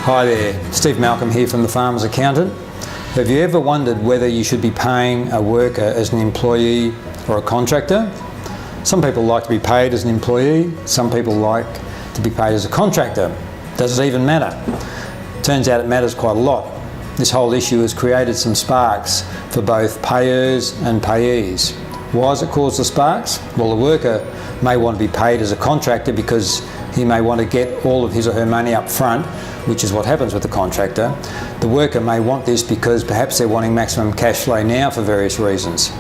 Hi there, Steve Malcolm here from the Farmer's Accountant. Have you ever wondered whether you should be paying a worker as an employee or a contractor? Some people like to be paid as an employee, some people like to be paid as a contractor. Does it even matter? Turns out it matters quite a lot. This whole issue has created some sparks for both payers and payees. Why has it caused the sparks? Well, the worker may want to be paid as a contractor because he may want to get all of his or her money up front, which is what happens with the contractor. The worker may want this because perhaps they're wanting maximum cash flow now for various reasons.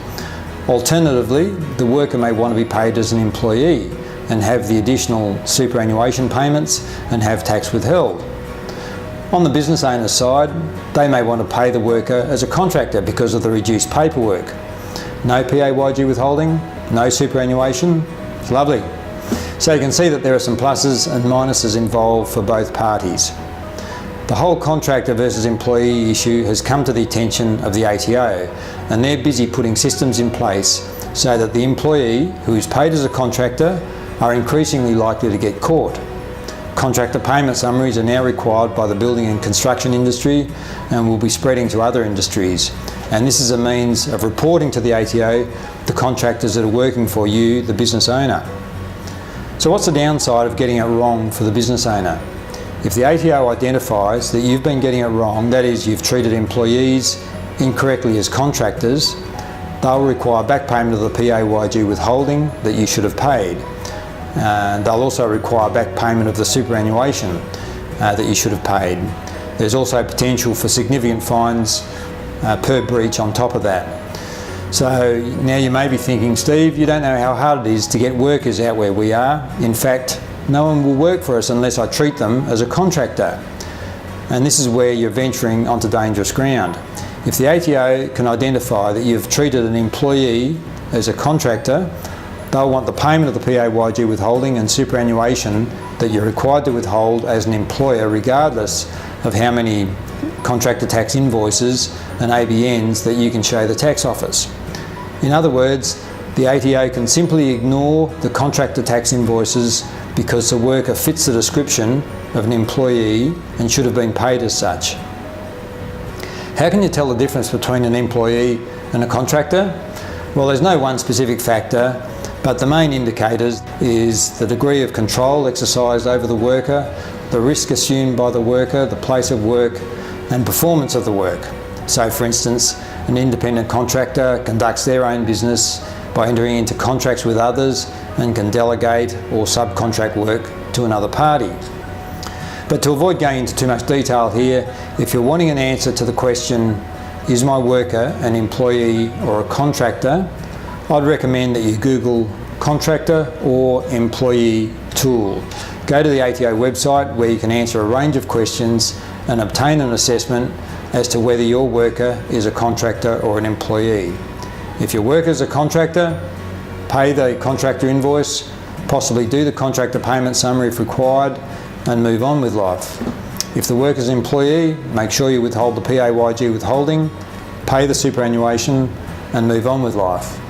Alternatively, the worker may want to be paid as an employee and have the additional superannuation payments and have tax withheld. On the business owner's side, they may want to pay the worker as a contractor because of the reduced paperwork. No PAYG withholding, no superannuation, it's lovely. So you can see that there are some pluses and minuses involved for both parties. The whole contractor versus employee issue has come to the attention of the ATO, and they're busy putting systems in place so that the employee who is paid as a contractor are increasingly likely to get caught. Contractor payment summaries are now required by the building and construction industry and will be spreading to other industries. And this is a means of reporting to the ATO the contractors that are working for you, the business owner. So what's the downside of getting it wrong for the business owner? If the ATO identifies that you've been getting it wrong, that is, you've treated employees incorrectly as contractors, they'll require back payment of the PAYG withholding that you should have paid. They'll also require back payment of the superannuation that you should have paid. There's also potential for significant fines per breach on top of that. So now you may be thinking, Steve, you don't know how hard it is to get workers out where we are. In fact, no one will work for us unless I treat them as a contractor. And this is where you're venturing onto dangerous ground. If the ATO can identify that you've treated an employee as a contractor, they'll want the payment of the PAYG withholding and superannuation that you're required to withhold as an employer, regardless of how many contractor tax invoices and ABNs that you can show the tax office. In other words, the ATO can simply ignore the contractor tax invoices because the worker fits the description of an employee and should have been paid as such. How can you tell the difference between an employee and a contractor? Well, there's no one specific factor, but the main indicators is the degree of control exercised over the worker, the risk assumed by the worker, the place of work, and performance of the work. So for instance, an independent contractor conducts their own business by entering into contracts with others and can delegate or subcontract work to another party. But to avoid going into too much detail here, if you're wanting an answer to the question, is my worker an employee or a contractor, I'd recommend that you Google contractor or employee tool. Go to the ATO website where you can answer a range of questions and obtain an assessment as to whether your worker is a contractor or an employee. If your worker is a contractor, pay the contractor invoice, possibly do the contractor payment summary if required, and move on with life. If the worker is an employee, make sure you withhold the PAYG withholding, pay the superannuation, and move on with life.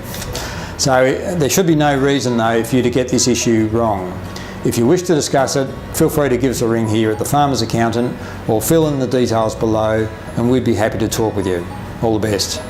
So there should be no reason though for you to get this issue wrong. If you wish to discuss it, feel free to give us a ring here at the Farmer's Accountant or fill in the details below and we'd be happy to talk with you. All the best.